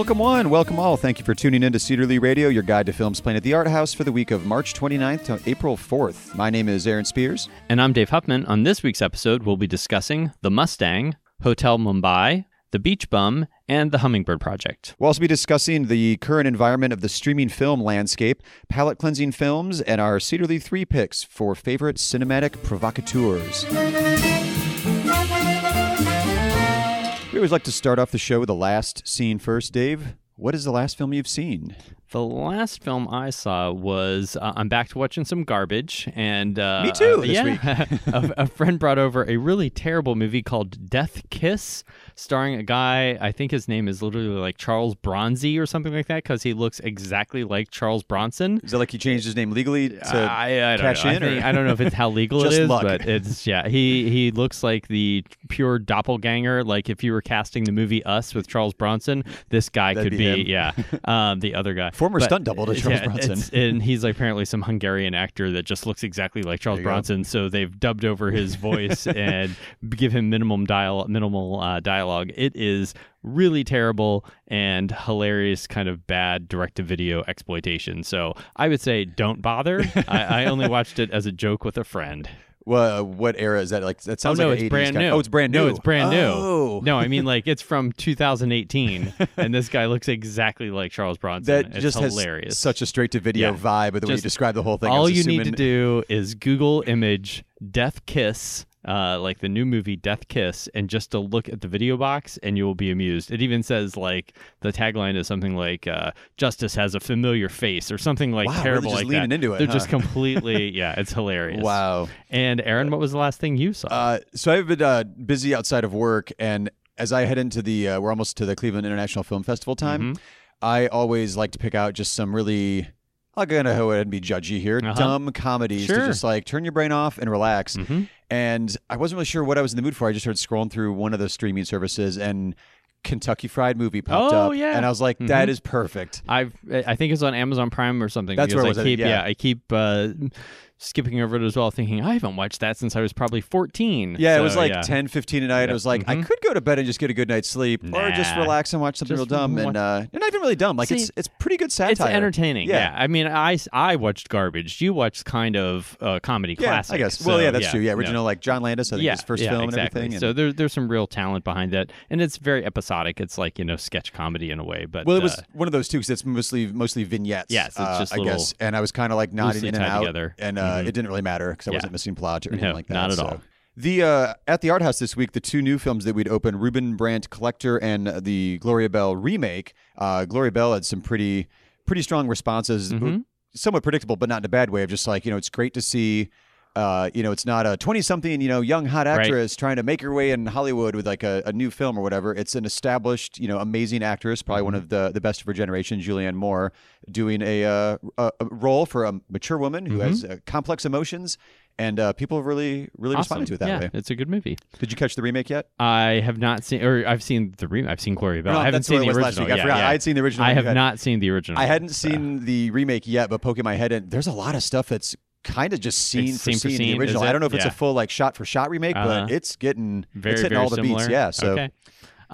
Welcome one, welcome all. Thank you for tuning in to Cedar Lee Radio, your guide to films playing at the Art House for the week of March 29th to April 4th. My name is Aaron Spears. And I'm Dave Huffman. On this week's episode, we'll be discussing The Mustang, Hotel Mumbai, The Beach Bum, and The Hummingbird Project. We'll also be discussing the current environment of the streaming film landscape, palate cleansing films, and our Cedar Lee 3 picks for favorite cinematic provocateurs. We always like to start off the show with the last scene first. Dave, what is the last film you've seen? The last film I saw was, I'm back to watching some garbage. And Me too, this week. a friend brought over a really terrible movie called Death Kiss, starring a guy, I think his name is literally like Charles Bronzi or something like that, because he looks exactly like Charles Bronson. Is that like he changed his name legally to cash in? I don't know if it's how legal it is, luck. But it's, he looks like the pure doppelganger. Like if you were casting the movie Us with Charles Bronson, this guy That'd could be the other guy. Former stunt double to Charles Bronson. And he's like apparently some Hungarian actor that just looks exactly like Charles Bronson. So they've dubbed over his voice and give him minimal dialogue. It is really terrible and hilarious, kind of bad direct-to-video exploitation. So I would say don't bother. I only watched it as a joke with a friend. Well, what era is that? Like that sounds like it's 80s brand new. Oh, it's brand new. No, it's brand new. Oh. No, I mean like it's from 2018, and this guy looks exactly like Charles Bronson. That it's just hilarious. Has such a straight-to-video vibe with the way you describe the whole thing. All you need to do is Google image Death Kiss, like the new movie Death Kiss, and just to look at the video box, and you will be amused. It even says like the tagline is something like "Justice has a familiar face" or something like terrible really just like leaning that. Into it, They're just completely it's hilarious. Wow. And Aaron, what was the last thing you saw? So I've been busy outside of work, and as I head into we're almost to the Cleveland International Film Festival time. I always like to pick out just some really, I'm going to go ahead and be judgy here, dumb comedies to just like turn your brain off and relax. And I wasn't really sure what I was in the mood for. I just started scrolling through one of the streaming services, and Kentucky Fried Movie popped up. And I was like, that is perfect. I think it's on Amazon Prime or something. That's where I keep skipping over it as well, thinking I haven't watched that since I was probably 14. Yeah, so, it was like 10, 15 a night. I was like, I could go to bed and just get a good night's sleep, or just relax and watch something real dumb. And not even really dumb. Like it's pretty good satire. It's entertaining. Yeah. I mean, I watched garbage. You watched kind of comedy classics. I guess. So, well, that's true. Yeah, original like John Landis. I think his first film and everything. So there's some real talent behind that, and it's very episodic. It's like sketch comedy in a way. But it was one of those too, because it's mostly vignettes. Yes, it's just I guess. And I was kind of like nodding in and out, together. And it didn't really matter because I wasn't missing plot or anything like that. Not at all. At the Art House this week, the two new films that we'd open, Reuben Brandt Collector and the Gloria Bell remake. Gloria Bell had some pretty strong responses, somewhat predictable, but not in a bad way. Of just like it's great to see. It's not a 20-something, young hot actress trying to make her way in Hollywood with like a new film or whatever. It's an established, amazing actress, probably one of the best of her generation, Julianne Moore, doing a role for a mature woman who has complex emotions. And people have really responded to it that way. It's a good movie. Did you catch the remake yet? I have not seen, or I've seen the remake. I've seen Gloria Bell. I haven't seen the original. Last week. I forgot. I had seen the original. I have not seen the original. I hadn't seen the remake yet, but poking my head in, there's a lot of stuff that's kind of just scene for scene the original. I don't know if it's a full like shot for shot remake, but it's hitting all the beats. Yeah. So. Okay.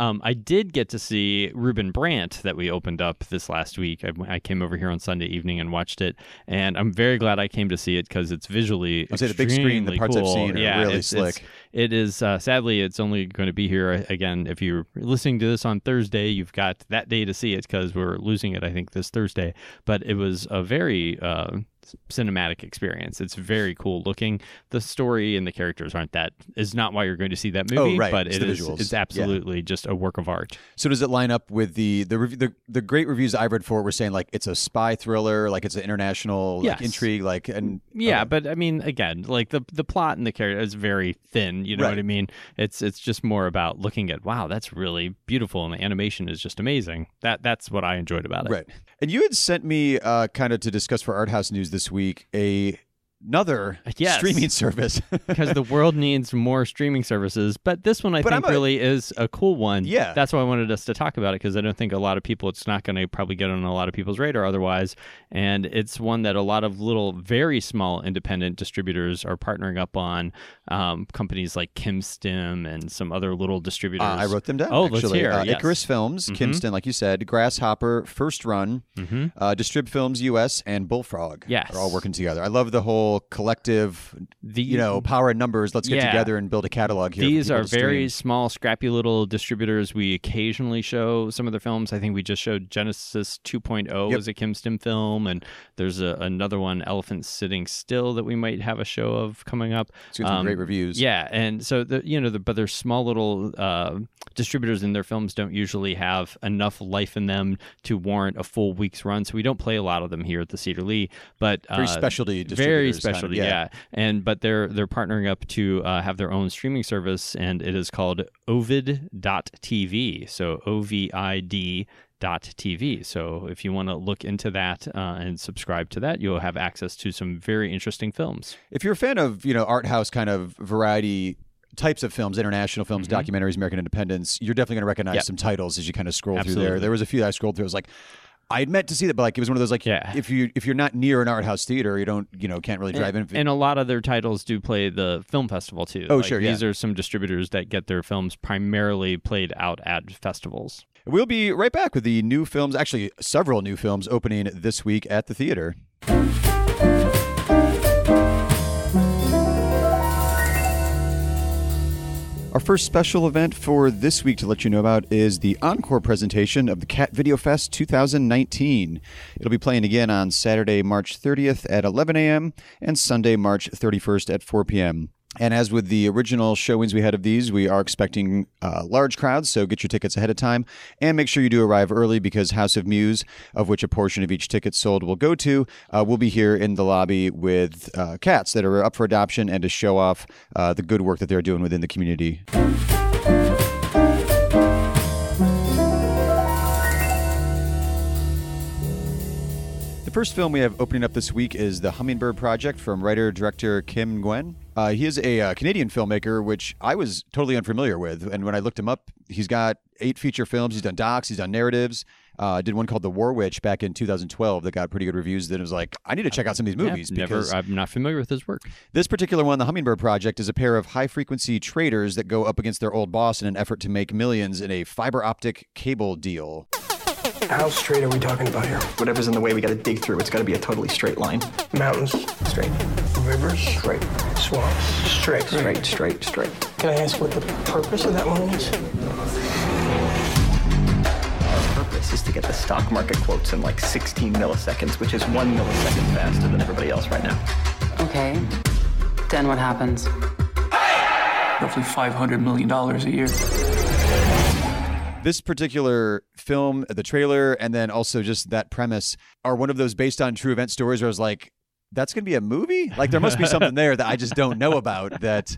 I did get to see Reuben Brandt that we opened up this last week. I came over here on Sunday evening and watched it, and I'm very glad I came to see it because it's visually the big screen, the parts cool. I've seen are really slick. It is, sadly, it's only going to be here, again, if you're listening to this on Thursday, you've got that day to see it because we're losing it, I think, this Thursday. But it was a very cinematic experience. It's very cool looking. The story and the characters is not why you're going to see that movie, but it's absolutely just a work of art. So does it line up with the great reviews I've read for it were saying like it's a spy thriller, like it's an international intrigue, but I mean, again, like the plot and the character is very thin, you know what I mean? It's just more about looking at, wow, that's really beautiful and the animation is just amazing. That's what I enjoyed about it. Right. And you had sent me kind of to discuss for Art House News this week a another streaming service. Because the world needs more streaming services. But this one I think really is a cool one. Yeah. That's why I wanted us to talk about it, because I don't think a lot of people, it's not going to probably get on a lot of people's radar otherwise. And it's one that a lot of little, very small independent distributors are partnering up on. Companies like Kimstim and some other little distributors. I wrote them down. Oh, actually. let's hear. Yes. Icarus Films, Kimston, like you said, Grasshopper, First Run, Distrib Films US, and Bullfrog. Yes. Are all working together. I love the whole collective, power in numbers. Let's get together and build a catalog here. These are very small, scrappy little distributors. We occasionally show some of their films. I think we just showed Genesis 2.0 as a Kimston film, and there's another one, Elephant Sitting Still, that we might have a show of coming up. It's got some great reviews. Yeah, and so but they're small little distributors, and their films don't usually have enough life in them to warrant a full week's run. So we don't play a lot of them here at the Cedar Lee, but very specialty distributors. Very specialty, but they're partnering up to have their own streaming service, and it is called Ovid.tv. So OVID.tv. So if you want to look into that and subscribe to that, you'll have access to some very interesting films. If you're a fan of art house kind of variety types of films, international films, documentaries, American independence, you're definitely going to recognize some titles as you kind of scroll through there. There was a few that I scrolled through. I was like, I'd meant to see that, but it was one of those if you're not near an art house theater, you can't really drive in. And a lot of their titles do play the film festival too. Oh, sure. These are some distributors that get their films primarily played out at festivals. We'll be right back with the new films, actually several new films opening this week at the theater. Our first special event for this week to let you know about is the encore presentation of the Cat Video Fest 2019. It'll be playing again on Saturday, March 30th at 11 a.m. and Sunday, March 31st at 4 p.m. And as with the original showings we had of these, we are expecting large crowds, so get your tickets ahead of time. And make sure you do arrive early, because House of Muse, of which a portion of each ticket sold will go to, will be here in the lobby with cats that are up for adoption and to show off the good work that they're doing within the community. The first film we have opening up this week is The Hummingbird Project from writer-director Kim Nguyen. He is a Canadian filmmaker, which I was totally unfamiliar with. And when I looked him up, he's got 8 feature films. He's done docs. He's done narratives. Did one called The War Witch back in 2012 that got pretty good reviews. Then it was like, I need to check out some of these movies. Because I'm not familiar with his work. This particular one, The Hummingbird Project, is a pair of high-frequency traders that go up against their old boss in an effort to make millions in a fiber optic cable deal. How straight are we talking about here? Whatever's in the way, we got to dig through. It's got to be a totally straight line. Mountains, straight. Rivers, straight. Swamps, straight. Straight. Can I ask what the purpose of that line is? The purpose is to get the stock market quotes in like 16 milliseconds, which is 1 millisecond faster than everybody else right now. Okay. Then what happens? Roughly $500 million a year. This particular film, the trailer, and then also just that premise are one of those based on true event stories where I was like, that's going to be a movie? Like, there must be something there that I just don't know about that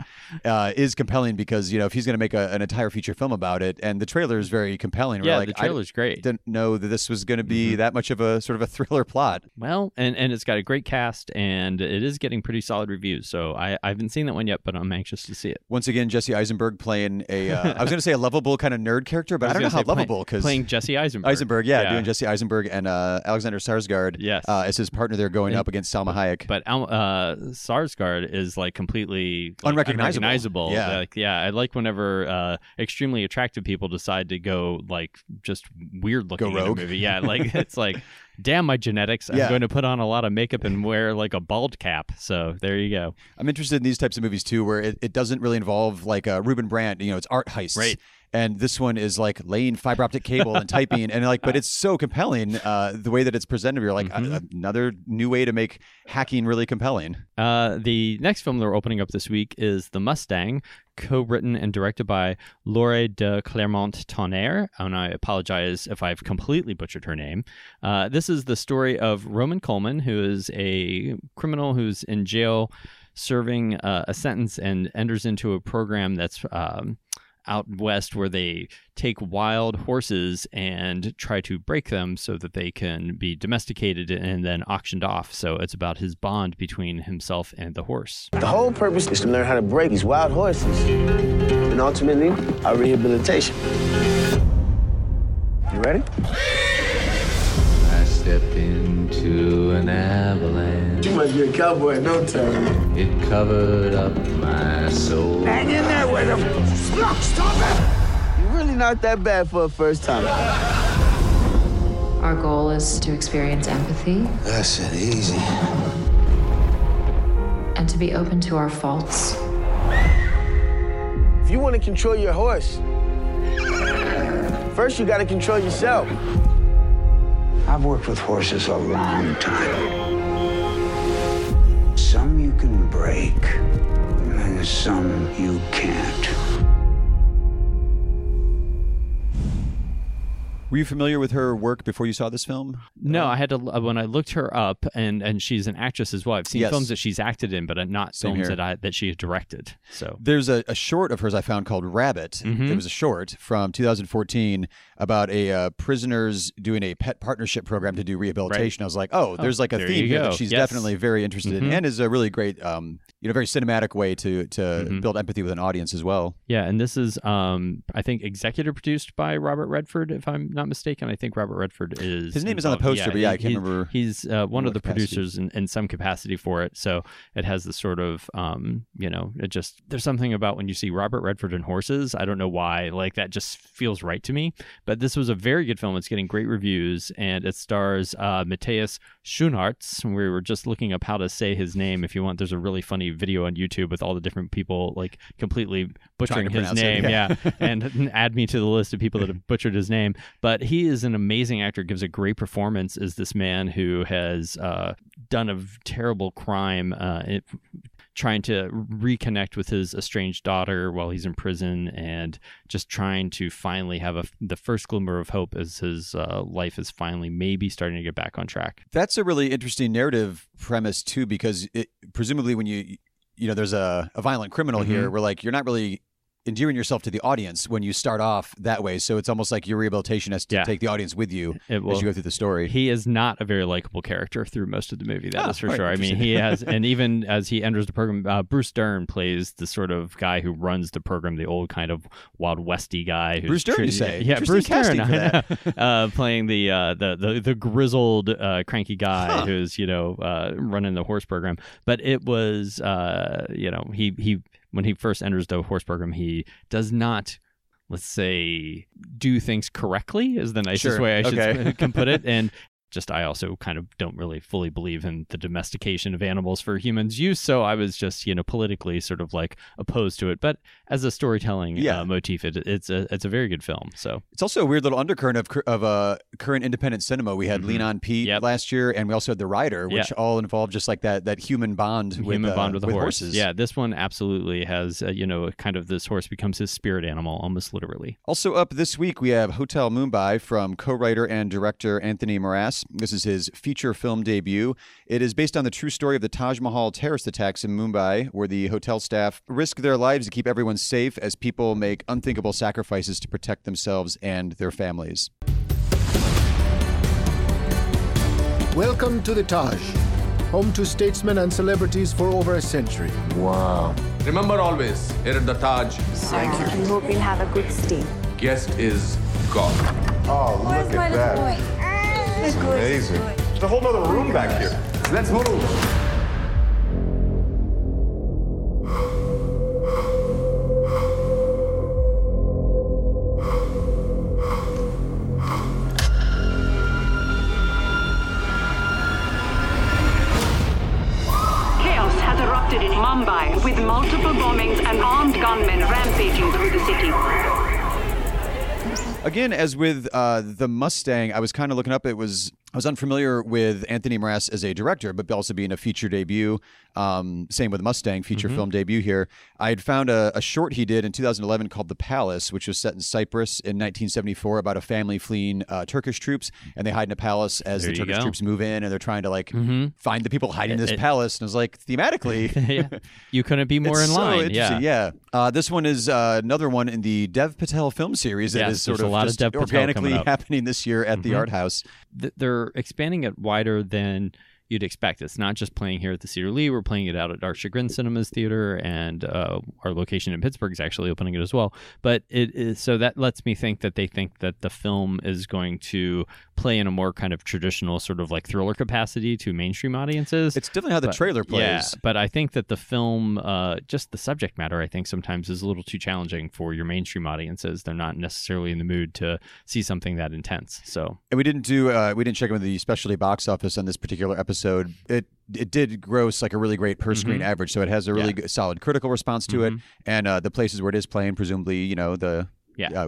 is compelling, because, if he's going to make an entire feature film about it, and the trailer is very compelling. Yeah, the trailer's great. Didn't know that this was going to be that much of a sort of a thriller plot. Well, and it's got a great cast, and it is getting pretty solid reviews. So I haven't seen that one yet, but I'm anxious to see it. Once again, Jesse Eisenberg playing I was going to say a lovable kind of nerd character, but I don't know how lovable, because playing Jesse Eisenberg. Doing Jesse Eisenberg, and Alexander Skarsgård as his partner there going up against Salma Hayek. But Skarsgård is like completely unrecognizable. I like whenever extremely attractive people decide to go like just weird looking go rogue. in a movie. Yeah, like it's like, damn my genetics. I'm going to put on a lot of makeup and wear like a bald cap. So there you go. I'm interested in these types of movies too, where it doesn't really involve like Ruben Brandt. It's art heists. Right. And this one is like laying fiber optic cable and typing, and but it's so compelling the way that it's presented. You're like, another new way to make hacking really compelling. The next film they're opening up this week is The Mustang, co-written and directed by Laure de Clermont-Tonnerre, and I apologize if I've completely butchered her name. This is the story of Roman Coleman, who is a criminal who's in jail serving a sentence and enters into a program that's out west where they take wild horses and try to break them so that they can be domesticated and then auctioned off. So it's about his bond between himself and the horse. The whole purpose is to learn how to break these wild horses and ultimately our rehabilitation. You ready? I stepped into an avalanche. You must be a cowboy in no time. It covered up my soul. Hang in there with him. Look, stop it! You're really not that bad for a first time. Our goal is to experience empathy. That's it, easy. And to be open to our faults. If you want to control your horse, first you got to control yourself. I've worked with horses a long time. Some you can break, and some you can't. Were you familiar with her work before you saw this film? No, I had to when I looked her up, and she's an actress as well. I've seen Yes. films that she's acted in, but not Same films here. that she has directed. So There's a short of hers I found called Rabbit. It was a short from 2014 about a prisoners doing a pet partnership program to do rehabilitation. I was like, there's like a there theme you here go. that she's Yes. definitely very interested in, and is a really great, very cinematic way to build empathy with an audience as well. yeah, and this is I think executive produced by Robert Redford, if I'm not mistaken. I think Robert Redford is His name is on the involved. poster, but I can't remember. He's one of the capacity. producers in some capacity for it. So it has this sort of it just there's something about when you see Robert Redford and horses. I don't know why, like that just feels right to me. But this was a very good film. It's getting great reviews, and it stars Matthias Schoenaerts. We were just looking up how to say his name. If you want, there's a really funny video on YouTube with all the different people like completely butchering his pronounce it, name. yeah. And add me to the list of people that have butchered his name. But he is an amazing actor, gives a great performance as this man who has done a terrible crime trying to reconnect with his estranged daughter while he's in prison, and just trying to finally have the first glimmer of hope as his life is finally maybe starting to get back on track. That's a really interesting narrative premise too, because presumably when there's a violent criminal here, where like you're not really endearing yourself to the audience when you start off that way. So it's almost like your rehabilitation has to take the audience with you as you go through the story. He is not a very likable character through most of the movie, that is for right, sure. I mean, he has, and even as he enters the program, Bruce Dern plays the sort of guy who runs the program, the old kind of Wild Westy guy. Bruce Dern, you say? Yeah, Interesting Bruce Dern. casting for that. Playing the grizzled, cranky guy who's, running the horse program. But it was, he when he first enters the horse program, he does not, let's say, do things correctly is the nicest way I can put it. And I also kind of don't really fully believe in the domestication of animals for humans' use. So I was just, politically sort of like opposed to it. But as a storytelling motif, it's a very good film. So it's also a weird little undercurrent of current independent cinema. We had Lean on Pete last year, and we also had The Rider, which all involved just like that human bond with the horse. Horses. Yeah, this one absolutely has, kind of this horse becomes his spirit animal, almost literally. Also up this week, we have Hotel Mumbai from co-writer and director Anthony Morass. This is his feature film debut. It is based on the true story of the Taj Mahal terrorist attacks in Mumbai, where the hotel staff risk their lives to keep everyone safe as people make unthinkable sacrifices to protect themselves and their families. Welcome to the Taj, home to statesmen and celebrities for over a century. Wow. Remember always, here at the Taj, We hope you'll have a good stay. guest is God. Oh, look at that. It's amazing. There's a whole other room back here. Let's move. Chaos has erupted in Mumbai with multiple bombings and armed gunmen rampaging through the city. Again, as with the Mustang, I was kind of looking up. It was I was unfamiliar with Anthony Morass as a director, but also being a feature debut. Same with Mustang, feature film debut here. I had found a short he did in 2011 called The Palace, which was set in Cyprus in 1974 about a family fleeing Turkish troops, and they hide in a palace as the Turkish troops move in, and they're trying to like find the people hiding in this palace. And I was like, thematically, you couldn't be more in line. So interesting. Yeah. This one is another one in the Dev Patel film series that is sort of just organically happening this year at the Art House. They're expanding it wider than you'd expect. It's not just playing here at the Cedar Lee. We're playing it out at Art Chagrin Cinemas Theater, and our location in Pittsburgh is actually opening it as well. But it is, so that lets me think that they think that the film is going to play in a more kind of traditional sort of like thriller capacity to mainstream audiences. It's definitely how the trailer plays. Yeah, but I think that the film, just the subject matter, I think sometimes is a little too challenging for your mainstream audiences. They're not necessarily in the mood to see something that intense. So, and we didn't check in with the specialty box office on this particular episode. It did gross like a really great per screen average, so it has a really good, solid critical response to it, and the places where it is playing, presumably, the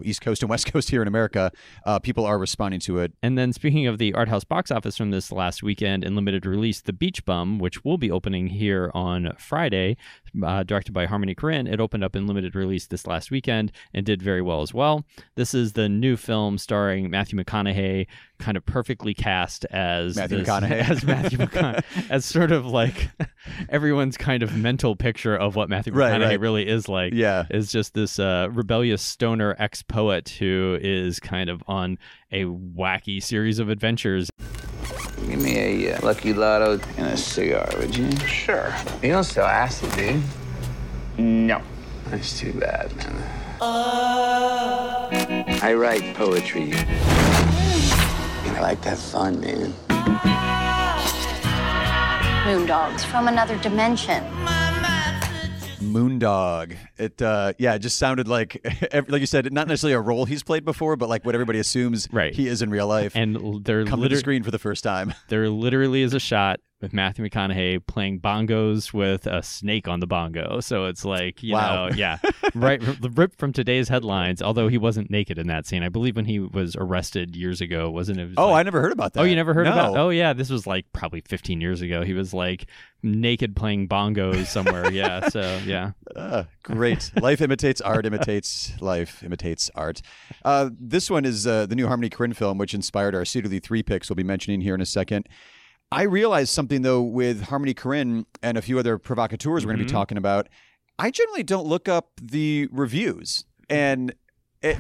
East Coast and West Coast here in America, people are responding to it. And then speaking of the art house box office from this last weekend in limited release, The Beach Bum, which will be opening here on Friday, directed by Harmony Korine, it opened up in limited release this last weekend and did very well as well. This is the new film starring Matthew McConaughey, kind of perfectly cast as Matthew McConaughey, as sort of like everyone's kind of mental picture of what Matthew McConaughey really is like. Yeah, is just this rebellious stoner ex-poet who is kind of on a wacky series of adventures. Give me a Lucky Lotto and a cigar, would you? Sure. You don't sell acid, do you? No. That's too bad, man. I write poetry. I like that fun, man. Moondogs from another dimension. Moondog. It just sounded like you said, not necessarily a role he's played before, but like what everybody assumes he is in real life. And they're come to the screen for the first time. There literally is a shot with Matthew McConaughey playing bongos with a snake on the bongo. So it's like, you know, right, ripped from today's headlines, although he wasn't naked in that scene. I believe when he was arrested years ago, wasn't it? I never heard about that. Oh, you never heard about it? Oh, yeah, this was like probably 15 years ago. He was like naked playing bongos somewhere. Yeah, so yeah. Great. Life imitates art, imitates life, imitates art. This one is the new Harmony Korine film, which inspired our Cedar Lee 3 picks we'll be mentioning here in a second. I realized something, though, with Harmony Korine and a few other provocateurs we're going to be talking about. I generally don't look up the reviews. And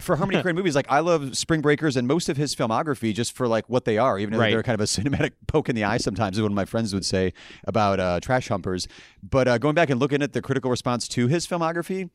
for Harmony Korine movies, like I love Spring Breakers and most of his filmography just for like what they are, even though they're kind of a cinematic poke in the eye sometimes, as one of my friends would say about Trash Humpers. But going back and looking at the critical response to his filmography,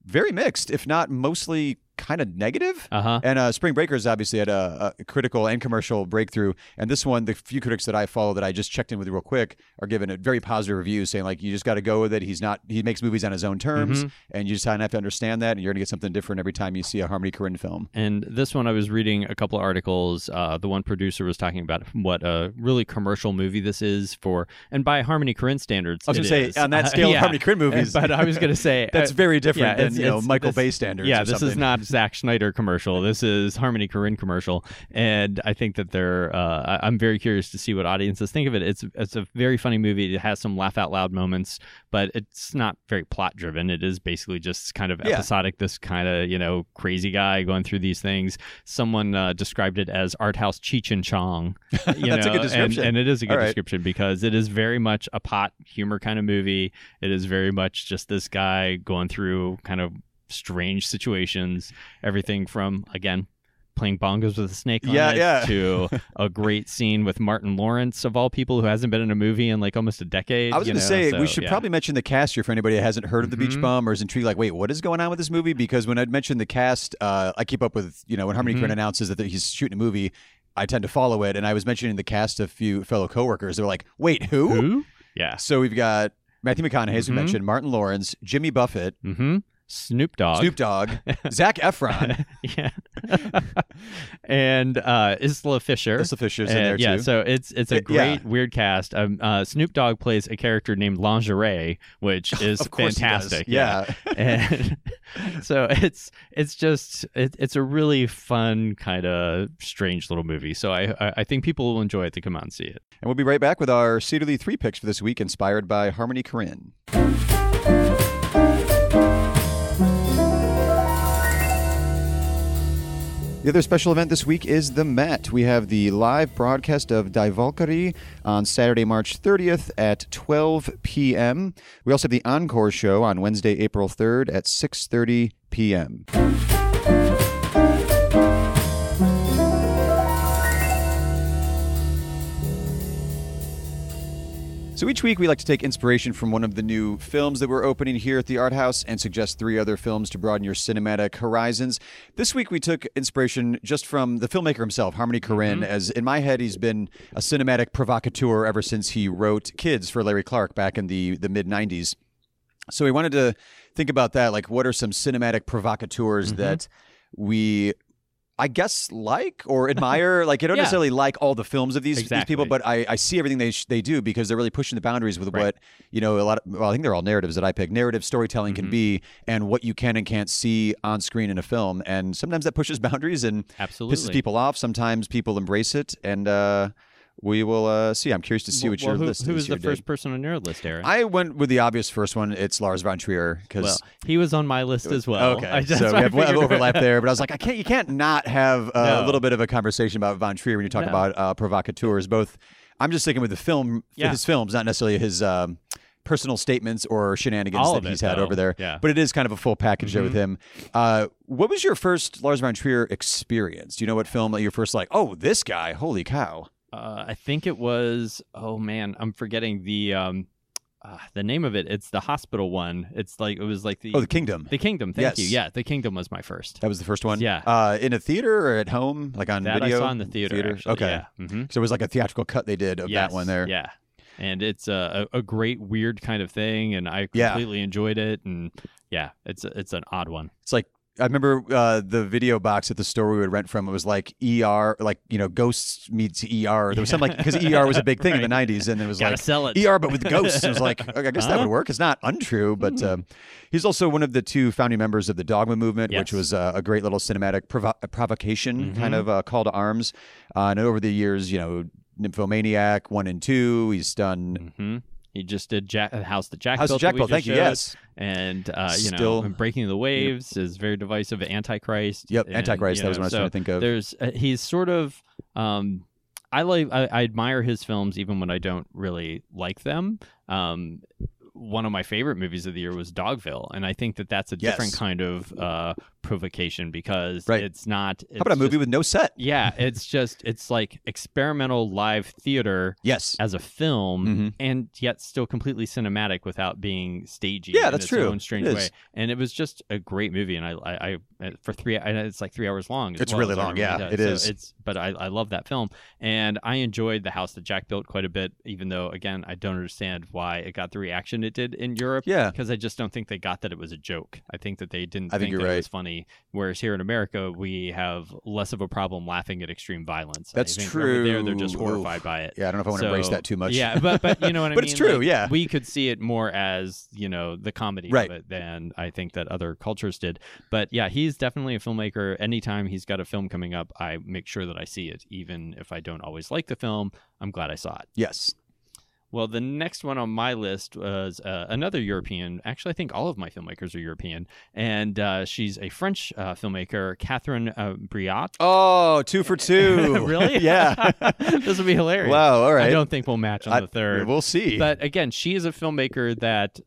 very mixed, if not mostly kind of negative. And Spring Breakers obviously had a critical and commercial breakthrough. And this one, the few critics that I follow that I just checked in with real quick are giving a very positive review, saying like, you just got to go with it. He makes movies on his own terms, and you just kind of have to understand that, and you're going to get something different every time you see a Harmony Korine film. And this one, I was reading a couple of articles. The one producer was talking about what a really commercial movie this is for, and by Harmony Korine standards, I was going to say, on that scale of Harmony Korine movies. But I was going to say, that's very different than Michael Bay standards. Yeah, or this is not Zack Snyder commercial. This is Harmony Korine commercial, and I think that they're. I'm very curious to see what audiences think of it. It's a very funny movie. It has some laugh out loud moments, but it's not very plot driven. It is basically just kind of episodic. This kind of crazy guy going through these things. Someone described it as art house Cheech and Chong. That's a good description, and it is a good description because it is very much a pot humor kind of movie. It is very much just this guy going through kind of strange situations, everything from playing bongos with a snake on it to a great scene with Martin Lawrence, of all people, who hasn't been in a movie in like almost a decade. I was going to say, we should probably mention the cast here for anybody that hasn't heard of The Beach Bum or is intrigued, like, wait, what is going on with this movie? Because when I mentioned the cast, I keep up with, when Harmony Korine announces that he's shooting a movie, I tend to follow it, and I was mentioning the cast of a few fellow coworkers. They were like, wait, who? Yeah. So we've got Matthew McConaughey, as we mentioned, Martin Lawrence, Jimmy Buffett, Snoop Dogg, Zac Efron, and Isla Fisher's in there too. Yeah, so it's a great weird cast. Snoop Dogg plays a character named Lingerie, which is fantastic. Yeah, and So it's a really fun kind of strange little movie. So I think people will enjoy it to come out and see it. And we'll be right back with our Cedar 3 picks for this week, inspired by Harmony Korine. The other special event this week is the Met. We have the live broadcast of Die Valkyrie on Saturday, March 30th at 12 p.m. We also have the Encore show on Wednesday, April 3rd at 6:30 p.m. So each week we like to take inspiration from one of the new films that we're opening here at the Art House and suggest 3 other films to broaden your cinematic horizons. This week we took inspiration just from the filmmaker himself, Harmony Korine, as in my head he's been a cinematic provocateur ever since he wrote Kids for Larry Clark back in the mid-90s. So we wanted to think about that, like what are some cinematic provocateurs that we, I guess, like or admire. Like I don't necessarily like all the films of these people, but I see everything they do because they're really pushing the boundaries with what, you know, I think they're all narratives that I pick. Narrative storytelling can be, and what you can and can't see on screen in a film. And sometimes that pushes boundaries and pisses people off. Sometimes people embrace it, and we will see. I'm curious to see what your list is. Who was the first person on your list, Aaron? I went with the obvious first one. It's Lars von Trier. Well, he was on my list as well. Okay, so we have overlap there. But I was like, you can't not have a little bit of a conversation about von Trier when you talk about provocateurs. Both, I'm just thinking with the film, his films, not necessarily his personal statements or shenanigans that he's had over there. Yeah. But it is kind of a full package there with him. What was your first Lars von Trier experience? Do you know what film that you're first like, oh, this guy, holy cow? I think it was, oh man, I'm forgetting the name of it. It's the hospital one. It was like the Kingdom. The Kingdom. Thank you. Yeah, The Kingdom was my first. That was the first one. Yeah. In a theater or at home, like on video. I saw in the theater. Actually, okay. Yeah. So it was like a theatrical cut they did of that one there. Yeah. And it's a great weird kind of thing, and I completely enjoyed it. And yeah, it's an odd one. It's like, I remember the video box at the store we would rent from. It was like ER, like, you know, Ghosts meets ER. There was something like, because ER was a big thing in the 90s, and it was Gotta like sell it. ER but with ghosts. It was like, okay, I guess that would work. It's not untrue, but he's also one of the 2 founding members of the Dogma movement, which was a great little cinematic provocation kind of call to arms. And over the years, you know, Nymphomaniac 1 and 2. He's done. He just did House that Jack House Built. Jack Built, thank you, yes. And, you know, Breaking the Waves is very divisive. Antichrist. Yep, and, Antichrist, that was what I was trying to think of. There's, he's sort of, I admire his films even when I don't really like them. One of my favorite movies of the year was Dogville, and I think that that's a different kind of provocation because it's not. How about a movie with no set? Yeah, it's like experimental live theater. Yes. As a film, and yet still completely cinematic without being stagey. Yeah, in that's its true. Own strange way, and it was just a great movie. And I for 3, it's like 3 hours long. It's really long. Yeah, it is. But I love that film, and I enjoyed The House that Jack Built quite a bit. Even though, again, I don't understand why it got the reaction it did in Europe. Yeah, because I just don't think they got that it was a joke. I think that they didn't think that it was funny. Whereas here in America, we have less of a problem laughing at extreme violence. That's true. Over there, they're just horrified by it. Yeah, I don't know if I want to embrace that too much. Yeah, but you know what I mean? But it's true, like, we could see it more as, you know, the comedy of it than I think that other cultures did. But yeah, he's definitely a filmmaker. Anytime he's got a film coming up, I make sure that I see it. Even if I don't always like the film, I'm glad I saw it. Yes. Well, the next one on my list was another European. Actually, I think all of my filmmakers are European. And she's a French filmmaker, Catherine Briot. Oh, 2 for 2. Really? Yeah. This will be hilarious. Wow, all right. I don't think we'll match on the third. We'll see. But again, she is a filmmaker that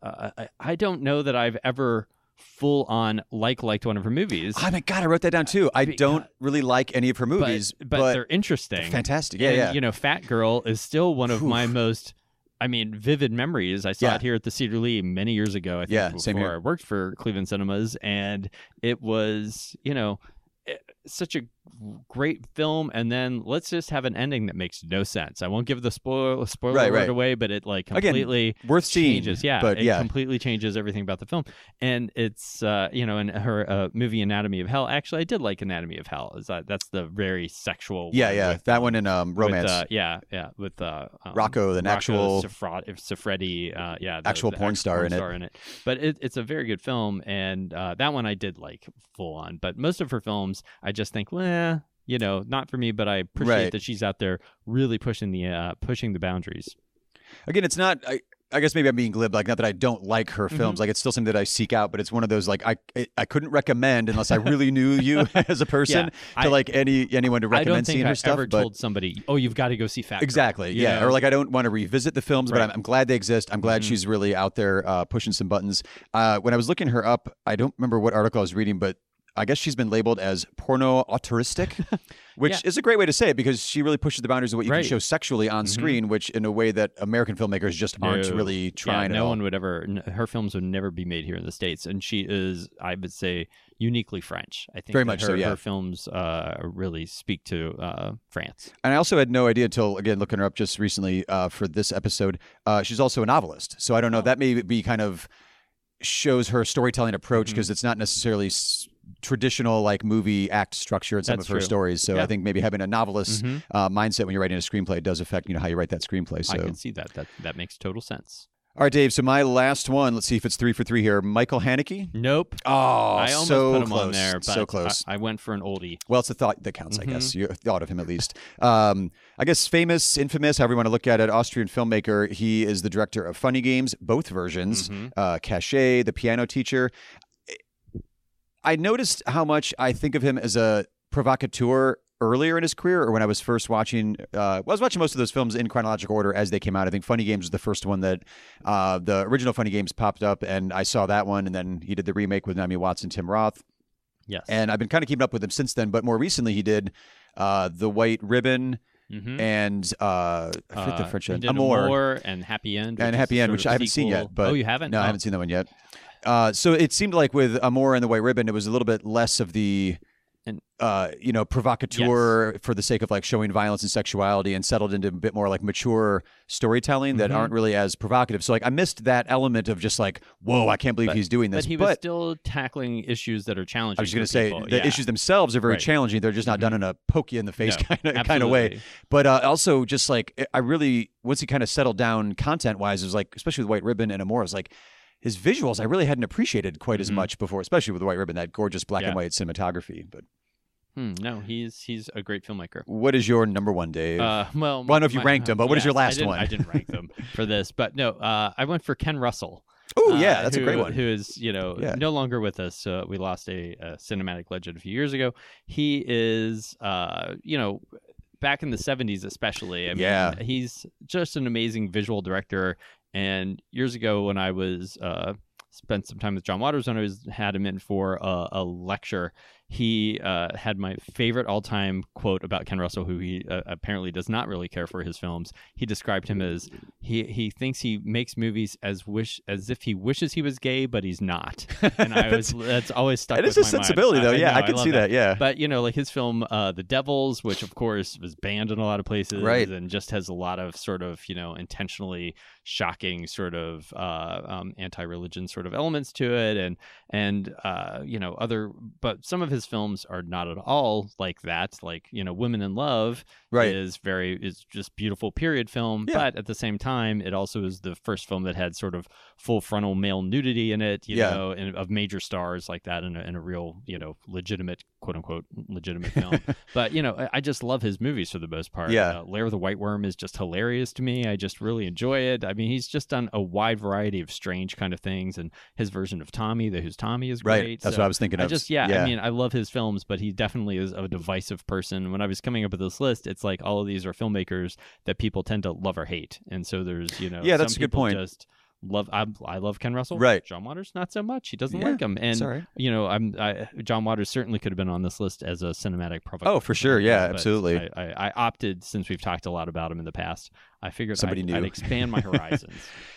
I don't know that I've ever full on liked one of her movies. Oh my God, I wrote that down too. I don't really like any of her movies, but they're interesting. They're fantastic. Yeah, and, you know, Fat Girl is still one of my most, vivid memories. I saw it here at the Cedar Lee many years ago. I think same before here. I worked for Cleveland Cinemas, and it was, you know, such a great film, and then let's just have an ending that makes no sense. I won't give the spoiler Right. alert away, but it like completely Again, worth seeing, changes. Yeah, but it completely changes everything about the film. And it's in her movie Anatomy of Hell. Actually, I did like Anatomy of Hell. That's the very sexual. Yeah. With, that one in romance. With Rocco, the actual Siffredi. The actual porn star in it. But it's a very good film, and that one I did like full on. But most of her films, I just think, well, not for me. But I appreciate that she's out there really pushing the boundaries. Again, it's not. I guess maybe I'm being glib. Like, not that I don't like her films. Like, it's still something that I seek out. But it's one of those like I couldn't recommend unless I really knew you as a person to like anyone to recommend seeing her stuff. I don't think I ever told somebody, "Oh, you've got to go see Fat Girl." Exactly. Yeah. Or like I don't want to revisit the films, but I'm glad they exist. I'm glad she's really out there pushing some buttons. When I was looking her up, I don't remember what article I was reading, but I guess she's been labeled as porno-auteuristic, which is a great way to say it because she really pushes the boundaries of what you can show sexually on screen, which in a way that American filmmakers just aren't really trying at all. No one would ever, her films would never be made here in the States. And she is, I would say, uniquely French. I think very much so, yeah. Her films really speak to France. And I also had no idea until, again, looking her up just recently for this episode, she's also a novelist. So I don't know, that may be kind of shows her storytelling approach because it's not necessarily traditional like movie act structure in some of her stories. So I think maybe having a novelist mindset when you're writing a screenplay does affect how you write that screenplay. So I can see that. That makes total sense. All right, Dave. So my last one. Let's see if it's 3 for 3 here. Michael Haneke. Nope. Oh, I almost so put him close. on there, but so close. I went for an oldie. Well, it's a thought that counts, I guess. You thought of him at least. I guess famous, infamous, however you want to look at it, Austrian filmmaker. He is the director of Funny Games, both versions, Cachet, The Piano Teacher. I noticed how much I think of him as a provocateur earlier in his career, or when I was first watching, I was watching most of those films in chronological order as they came out. I think Funny Games was the first one that the original Funny Games popped up, and I saw that one, and then he did the remake with Naomi Watts and Tim Roth. Yes. And I've been kind of keeping up with him since then, but more recently he did The White Ribbon and I forget the French end. Amour and Happy End. And Happy End, which I haven't seen yet. But, oh, you haven't? No, I haven't seen that one yet. So it seemed like with Amour and The White Ribbon, it was a little bit less of the provocateur for the sake of like showing violence and sexuality, and settled into a bit more like mature storytelling that aren't really as provocative. So like I missed that element of just like, whoa, I can't believe he's doing this. But he was still tackling issues that are challenging. I was going to say the issues themselves are very challenging. They're just not done in a poke you in the face kind of way. But also just like I really, once he kind of settled down content wise, it was like, especially with White Ribbon and Amour, it was like his visuals I really hadn't appreciated quite as much before, especially with The White Ribbon, that gorgeous black and white cinematography. But no, he's a great filmmaker. What is your number one, Dave? Well, I don't know if you ranked them, but what is your last one? I didn't rank them for this, but no, I went for Ken Russell. Oh yeah, that's a great one. Who is no longer with us? We lost a cinematic legend a few years ago. He is back in the 70s especially. I mean, he's just an amazing visual director. And years ago when I was spent some time with John Waters when I had him in for a lecture, he had my favorite all-time quote about Ken Russell, who he apparently does not really care for his films. He described him as he thinks he makes movies as if he wishes he was gay, but he's not. And that's always stuck with my mind. It is a sensibility, though. I can see that. Yeah. But like his film, The Devils, which of course was banned in a lot of places, right, and just has a lot of sort of intentionally shocking sort of anti-religion sort of elements to it, and other, but some of his films are not at all like that. Like Women in Love is just beautiful period film, but at the same time it also is the first film that had sort of full frontal male nudity in it, and of major stars like that in a real legitimate, quote unquote legitimate film. But I just love his movies for the most part. Lair the White Worm is just hilarious to me. I just really enjoy it. I mean, he's just done a wide variety of strange kind of things, and his version of Tommy, the Who's Tommy, is great. Right, that's what I was thinking of. I mean, I love his films, but he definitely is a divisive person. When I was coming up with this list, it's like all of these are filmmakers that people tend to love or hate, and so there's that's a good point. Just love. I love Ken Russell. Right. John Waters not so much. He doesn't like him, and John Waters certainly could have been on this list as a cinematic provocateur. Oh, for sure. Yeah, absolutely. I opted, since we've talked a lot about him in the past, I figured I'd expand my horizons.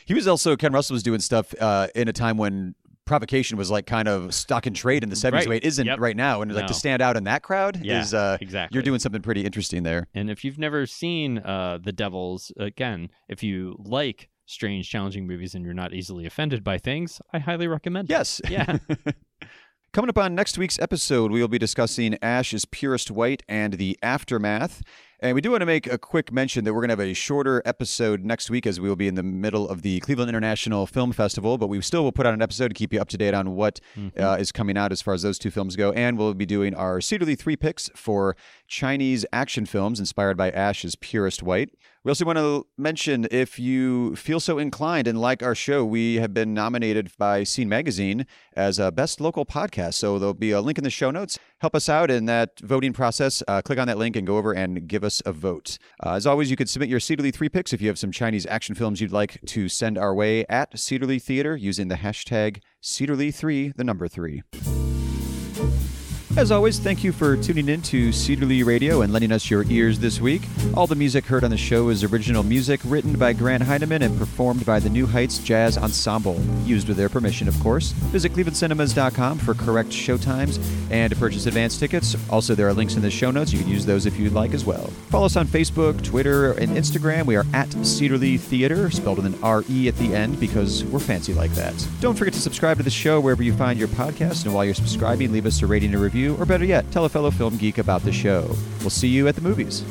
Ken Russell was doing stuff in a time when provocation was like kind of stock in trade in the 70s, the way it isn't right now. And like to stand out in that crowd is exactly. You're doing something pretty interesting there. And if you've never seen The Devils, again, if you like strange, challenging movies and you're not easily offended by things, I highly recommend it. Yes. Yeah. Coming up on next week's episode, we will be discussing Ash's Purest White and the Aftermath. And we do want to make a quick mention that we're going to have a shorter episode next week as we will be in the middle of the Cleveland International Film Festival, but we still will put out an episode to keep you up to date on what is coming out as far as those two films go. And we'll be doing our Cedarly 3 picks for Chinese action films inspired by Ash's Purest White. We also want to mention, if you feel so inclined and like our show, we have been nominated by Scene Magazine as a Best Local Podcast. So there'll be a link in the show notes. Help us out in that voting process. Click on that link and go over and give us a vote. As always, you could submit your Cedarly 3 picks if you have some Chinese action films you'd like to send our way at Cedarly Theater using the hashtag Cedarly3, the number 3. As always, thank you for tuning in to Cedarly Radio and lending us your ears this week. All the music heard on the show is original music written by Grant Heineman and performed by the New Heights Jazz Ensemble, used with their permission, of course. Visit clevelandcinemas.com for correct showtimes and to purchase advance tickets. Also, there are links in the show notes. You can use those if you'd like as well. Follow us on Facebook, Twitter, and Instagram. We are at Cedarly Theater, spelled with an R-E at the end because we're fancy like that. Don't forget to subscribe to the show wherever you find your podcast, and while you're subscribing, leave us a rating and review, or better yet, tell a fellow film geek about the show. We'll see you at the movies.